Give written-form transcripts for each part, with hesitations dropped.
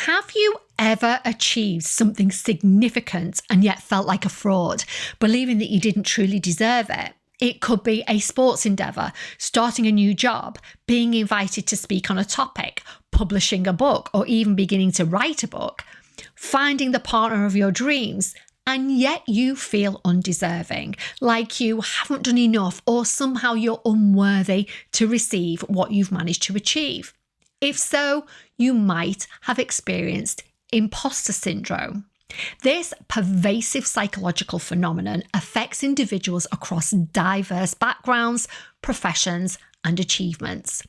Have you ever achieved something significant and yet felt like a fraud, believing that you didn't truly deserve it? It could be a sports endeavour, starting a new job, being invited to speak on a topic, publishing a book, or even beginning to write a book, finding the partner of your dreams, and yet you feel undeserving, like you haven't done enough or somehow you're unworthy to receive what you've managed to achieve. If so, you might have experienced imposter syndrome. This pervasive psychological phenomenon affects individuals across diverse backgrounds, professions, and achievements.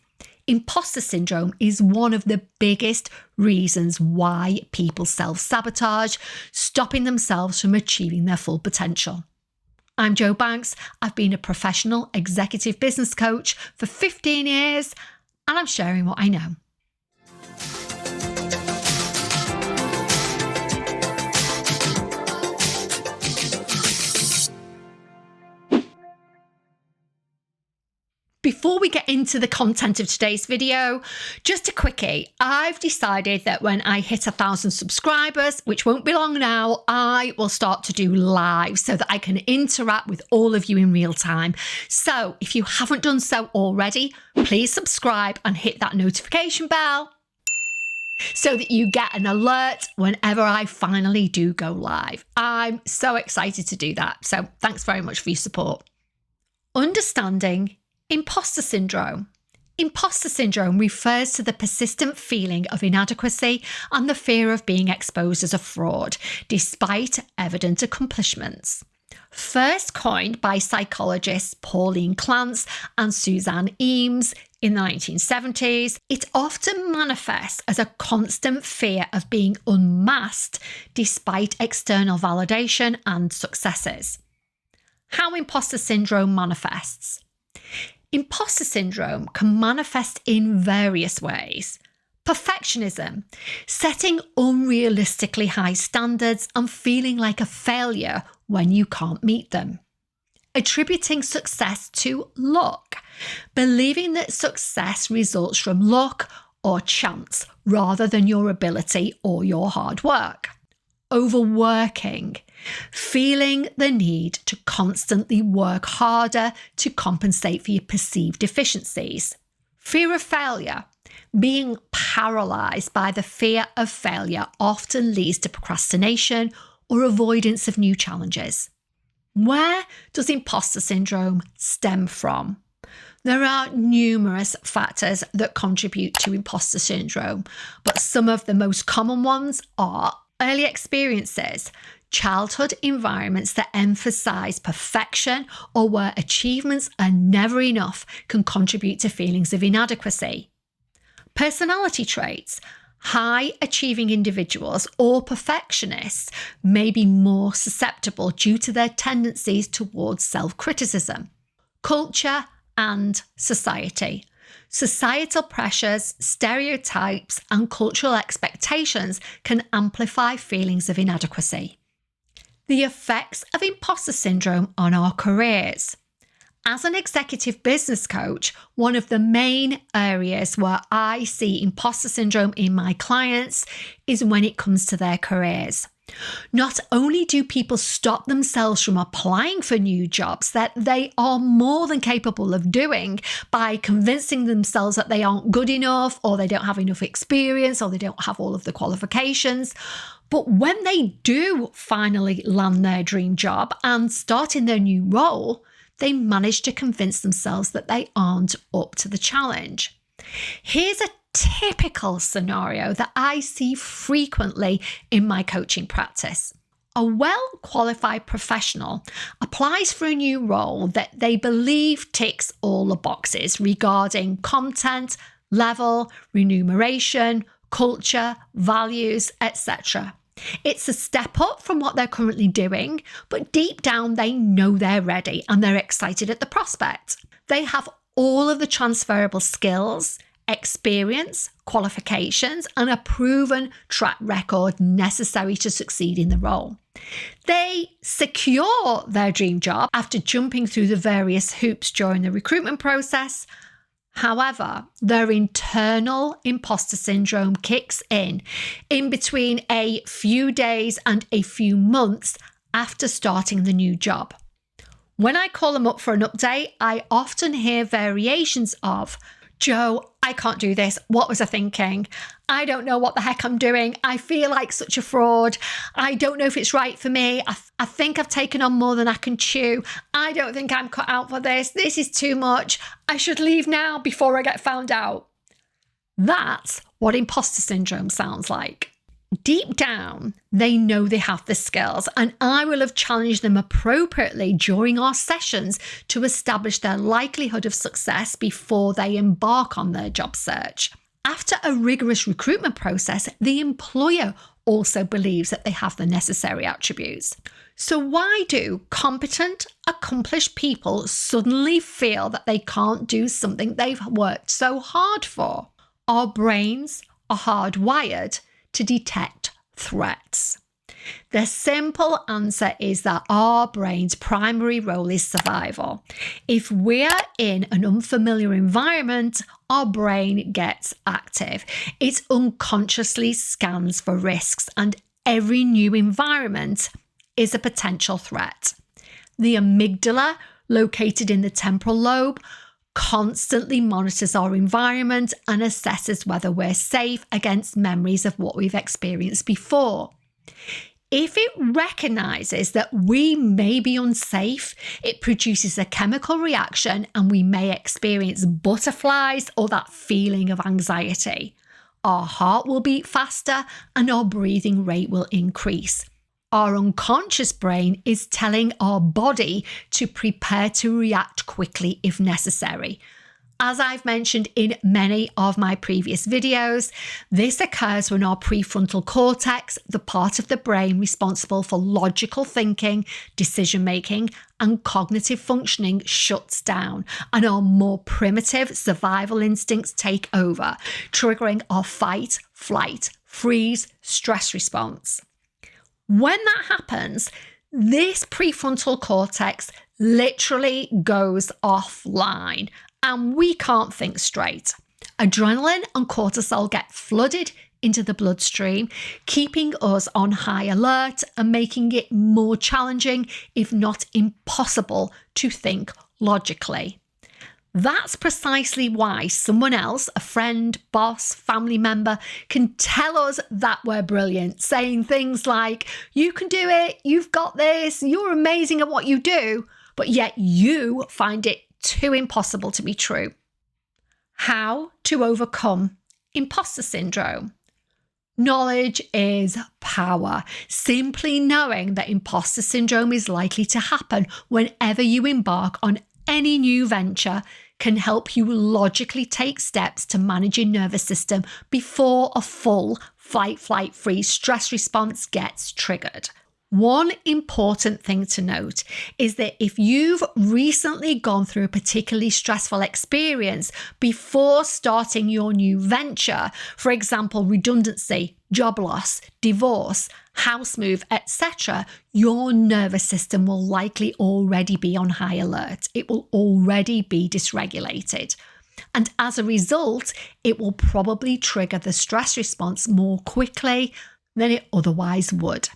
Imposter syndrome is one of the biggest reasons why people self-sabotage, stopping themselves from achieving their full potential. I'm Jo Banks. I've been a professional executive business coach for 15 years, and I'm sharing what I know. Before we get into the content of today's video, just a quickie. I've decided that when I hit 1,000 subscribers, which won't be long now, I will start to do live so that I can interact with all of you in real time. So if you haven't done so already, please subscribe and hit that notification bell so that you get an alert whenever I finally do go live. I'm so excited to do that. So thanks very much for your support. Understanding imposter syndrome. Imposter syndrome refers to the persistent feeling of inadequacy and the fear of being exposed as a fraud, despite evident accomplishments. First coined by psychologists Pauline Clance and Suzanne Eames in the 1970s, it often manifests as a constant fear of being unmasked despite external validation and successes. How imposter syndrome manifests. Imposter syndrome can manifest in various ways. Perfectionism, setting unrealistically high standards and feeling like a failure when you can't meet them. Attributing success to luck, believing that success results from luck or chance rather than your ability or your hard work. Overworking, feeling the need to constantly work harder to compensate for your perceived deficiencies. Fear of failure, being paralysed by the fear of failure often leads to procrastination or avoidance of new challenges. Where does imposter syndrome stem from? There are numerous factors that contribute to imposter syndrome, but some of the most common ones are early experiences, childhood environments that emphasise perfection or where achievements are never enough can contribute to feelings of inadequacy. Personality traits. High achieving individuals or perfectionists may be more susceptible due to their tendencies towards self-criticism. Culture and society. Societal pressures, stereotypes, and cultural expectations can amplify feelings of inadequacy. The effects of imposter syndrome on our careers. As an executive business coach, one of the main areas where I see imposter syndrome in my clients is when it comes to their careers. Not only do people stop themselves from applying for new jobs that they are more than capable of doing by convincing themselves that they aren't good enough or they don't have enough experience or they don't have all of the qualifications, but when they do finally land their dream job and start in their new role, they manage to convince themselves that they aren't up to the challenge. Here's a typical scenario that I see frequently in my coaching practice. A well-qualified professional applies for a new role that they believe ticks all the boxes regarding content, level, remuneration, culture, values, etc. It's a step up from what they're currently doing, but deep down they know they're ready and they're excited at the prospect. They have all of the transferable skills, experience, qualifications, and a proven track record necessary to succeed in the role. They secure their dream job after jumping through the various hoops during the recruitment process. However, their internal imposter syndrome kicks in between a few days and a few months after starting the new job. When I call them up for an update, I often hear variations of, "Joe, I can't do this. What was I thinking? I don't know what the heck I'm doing. I feel like such a fraud. I don't know if it's right for me. I think I've taken on more than I can chew. I don't think I'm cut out for this. This is too much. I should leave now before I get found out." That's what imposter syndrome sounds like. Deep down, they know they have the skills, and I will have challenged them appropriately during our sessions to establish their likelihood of success before they embark on their job search. After a rigorous recruitment process, the employer also believes that they have the necessary attributes. So why do competent, accomplished people suddenly feel that they can't do something they've worked so hard for? Our brains are hardwired to detect threats. The simple answer is that our brain's primary role is survival. If we're in an unfamiliar environment, our brain gets active. It unconsciously scans for risks, and every new environment is a potential threat. The amygdala, located in the temporal lobe, constantly monitors our environment and assesses whether we're safe against memories of what we've experienced before. If it recognizes that we may be unsafe, it produces a chemical reaction and we may experience butterflies or that feeling of anxiety. Our heart will beat faster and our breathing rate will increase. Our unconscious brain is telling our body to prepare to react quickly if necessary. As I've mentioned in many of my previous videos, this occurs when our prefrontal cortex, the part of the brain responsible for logical thinking, decision-making, and cognitive functioning, shuts down, and our more primitive survival instincts take over, triggering our fight, flight, freeze, stress response. When that happens, this prefrontal cortex literally goes offline and we can't think straight. Adrenaline and cortisol get flooded into the bloodstream, keeping us on high alert and making it more challenging, if not impossible, to think logically. That's precisely why someone else, a friend, boss, family member, can tell us that we're brilliant, saying things like, "You can do it, you've got this, you're amazing at what you do," but yet you find it too impossible to be true. How to overcome imposter syndrome? Knowledge is power. Simply knowing that imposter syndrome is likely to happen whenever you embark on any new venture can help you logically take steps to manage your nervous system before a full fight, flight, freeze stress response gets triggered. One important thing to note is that if you've recently gone through a particularly stressful experience before starting your new venture, for example, redundancy, job loss, divorce, house move, etc., your nervous system will likely already be on high alert. It will already be dysregulated. And as a result, it will probably trigger the stress response more quickly than it otherwise would.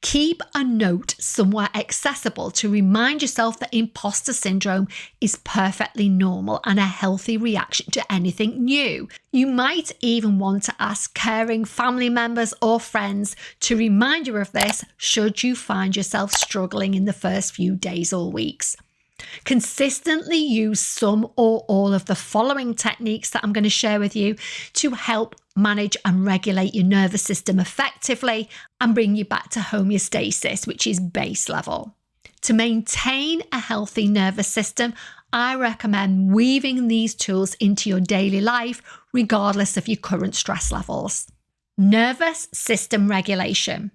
Keep a note somewhere accessible to remind yourself that imposter syndrome is perfectly normal and a healthy reaction to anything new. You might even want to ask caring family members or friends to remind you of this should you find yourself struggling in the first few days or weeks. Consistently use some or all of the following techniques that I'm going to share with you to help manage and regulate your nervous system effectively and bring you back to homeostasis, which is base level. To maintain a healthy nervous system, I recommend weaving these tools into your daily life, regardless of your current stress levels. Nervous system regulation.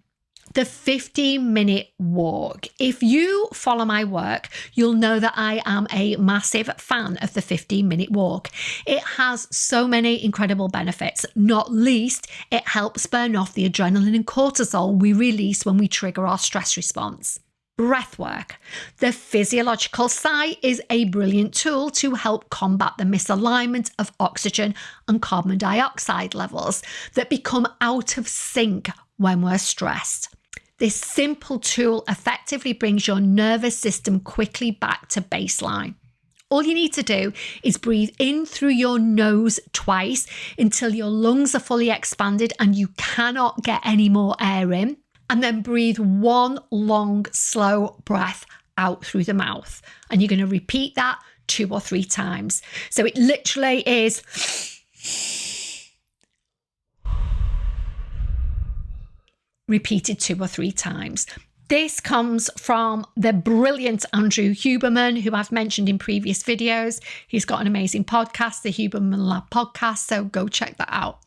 The 15-minute walk. If you follow my work, you'll know that I am a massive fan of the 15-minute walk. It has so many incredible benefits, not least it helps burn off the adrenaline and cortisol we release when we trigger our stress response. breath work. The physiological sigh is a brilliant tool to help combat the misalignment of oxygen and carbon dioxide levels that become out of sync when we're stressed. This simple tool effectively brings your nervous system quickly back to baseline. All you need to do is breathe in through your nose twice until your lungs are fully expanded and you cannot get any more air in, and then breathe one long, slow breath out through the mouth. And you're going to repeat that 2 or 3 times. So it literally is repeated 2 or 3 times. This comes from the brilliant Andrew Huberman, who I've mentioned in previous videos. He's got an amazing podcast, the Huberman Lab podcast, so go check that out.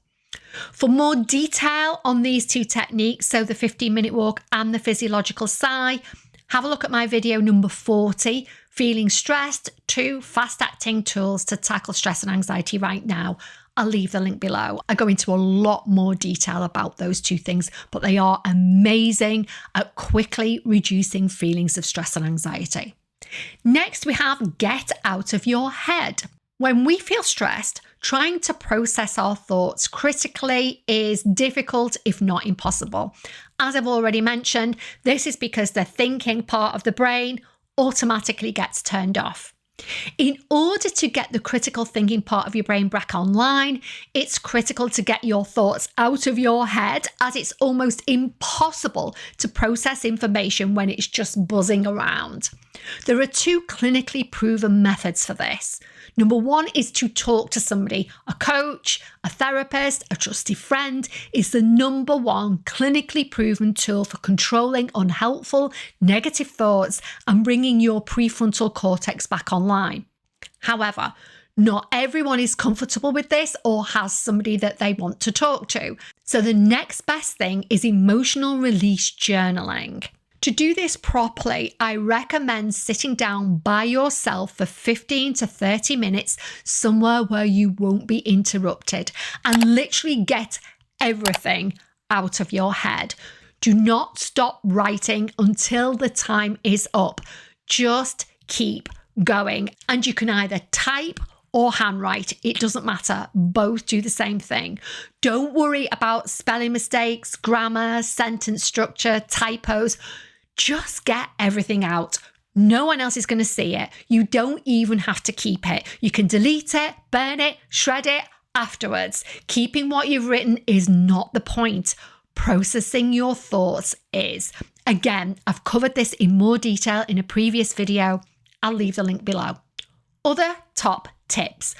For more detail on these 2 techniques, so the 15-minute walk and the physiological sigh, have a look at my video number 40, Feeling Stressed, 2 fast-acting tools to tackle stress and anxiety right now. I'll leave the link below. I go into a lot more detail about those 2 things, but they are amazing at quickly reducing feelings of stress and anxiety. Next, we have get out of your head. When we feel stressed, trying to process our thoughts critically is difficult, if not impossible. As I've already mentioned, this is because the thinking part of the brain automatically gets turned off. In order to get the critical thinking part of your brain back online, it's critical to get your thoughts out of your head, as it's almost impossible to process information when it's just buzzing around. There are 2 clinically proven methods for this. Number 1 is to talk to somebody. A coach, a therapist, a trusted friend is the number 1 clinically proven tool for controlling unhelpful, negative thoughts and bringing your prefrontal cortex back online. However, not everyone is comfortable with this or has somebody that they want to talk to. So the next best thing is emotional release journaling. To do this properly, I recommend sitting down by yourself for 15 to 30 minutes somewhere where you won't be interrupted and literally get everything out of your head. Do not stop writing until the time is up. Just keep going. And you can either type or handwrite. It doesn't matter. Both do the same thing. Don't worry about spelling mistakes, grammar, sentence structure, typos. Just get everything out. No one else is going to see it. You don't even have to keep it. You can delete it, burn it, shred it afterwards. Keeping what you've written is not the point. Processing your thoughts is. Again, I've covered this in more detail in a previous video. I'll leave the link below. Other top tips.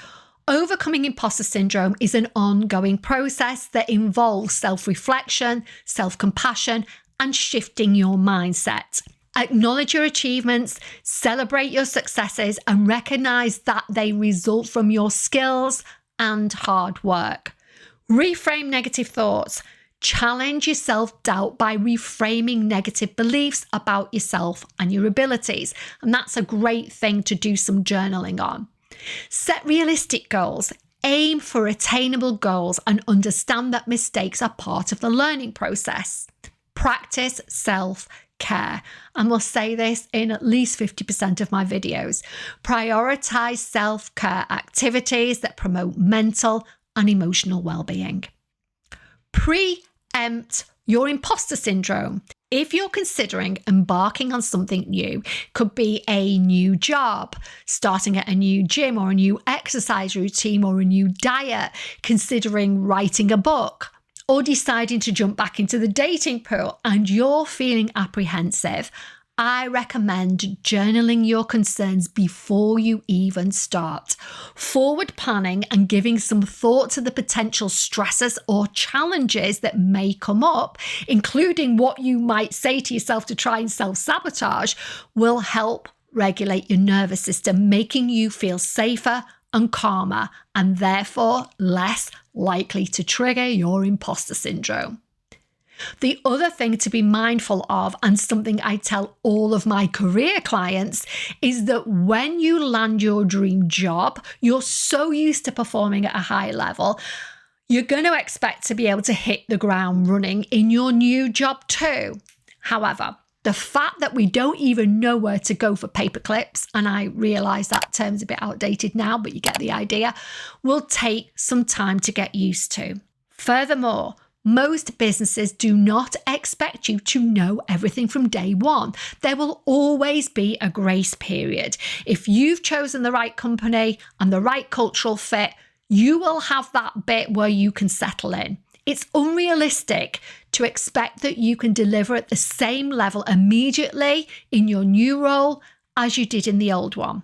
Overcoming imposter syndrome is an ongoing process that involves self-reflection, self-compassion, and shifting your mindset. Acknowledge your achievements, celebrate your successes, and recognize that they result from your skills and hard work. Reframe negative thoughts. Challenge your self-doubt by reframing negative beliefs about yourself and your abilities. And that's a great thing to do some journaling on. Set realistic goals. Aim for attainable goals and understand that mistakes are part of the learning process. Practice self-care. And we'll say this in at least 50% of my videos. Prioritize self-care activities that promote mental and emotional well-being. Pre-empt your imposter syndrome. If you're considering embarking on something new, could be a new job, starting at a new gym or a new exercise routine or a new diet, considering writing a book, or deciding to jump back into the dating pool and you're feeling apprehensive, I recommend journaling your concerns before you even start. Forward planning and giving some thought to the potential stresses or challenges that may come up, including what you might say to yourself to try and self-sabotage, will help regulate your nervous system, making you feel safer and calmer, and therefore less likely to trigger your imposter syndrome. The other thing to be mindful of, and something I tell all of my career clients, is that when you land your dream job, you're so used to performing at a high level, you're going to expect to be able to hit the ground running in your new job too. However, The fact that we don't even know where to go for paper clips, and I realise that term's a bit outdated now, but you get the idea, will take some time to get used to. Furthermore, most businesses do not expect you to know everything from day one. There will always be a grace period. If you've chosen the right company and the right cultural fit, you will have that bit where you can settle in. It's unrealistic to expect that you can deliver at the same level immediately in your new role as you did in the old one.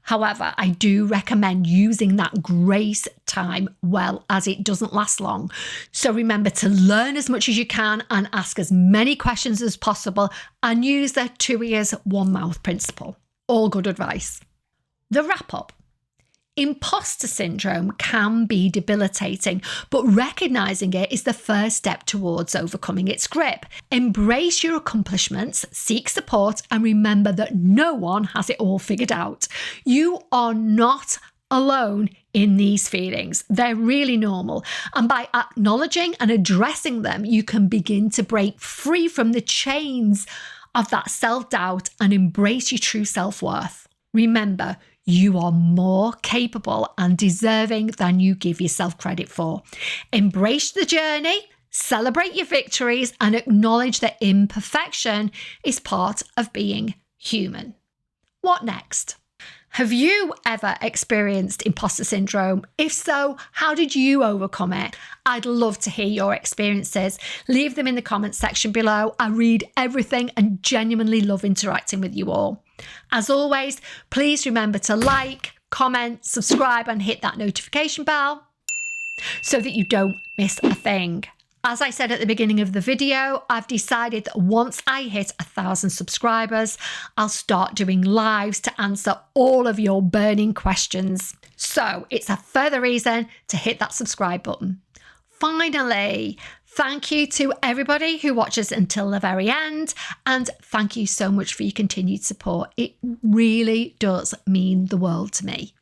However, I do recommend using that grace time well, as it doesn't last long. So remember to learn as much as you can and ask as many questions as possible, and use the 2 ears, 1 mouth principle. All good advice. The wrap up. Imposter syndrome can be debilitating, but recognizing it is the first step towards overcoming its grip. Embrace your accomplishments, seek support, and remember that no one has it all figured out. You are not alone in these feelings. They're really normal. And by acknowledging and addressing them, you can begin to break free from the chains of that self-doubt and embrace your true self-worth. Remember, you are more capable and deserving than you give yourself credit for. Embrace the journey, celebrate your victories, and acknowledge that imperfection is part of being human. What next? Have you ever experienced imposter syndrome? If so, how did you overcome it? I'd love to hear your experiences. Leave them in the comments section below. I read everything and genuinely love interacting with you all. As always, please remember to like, comment, subscribe, and hit that notification bell so that you don't miss a thing. As I said at the beginning of the video, I've decided that once I hit 1,000 subscribers, I'll start doing lives to answer all of your burning questions. So it's a further reason to hit that subscribe button. Finally, thank you to everybody who watches until the very end, and thank you so much for your continued support. It really does mean the world to me.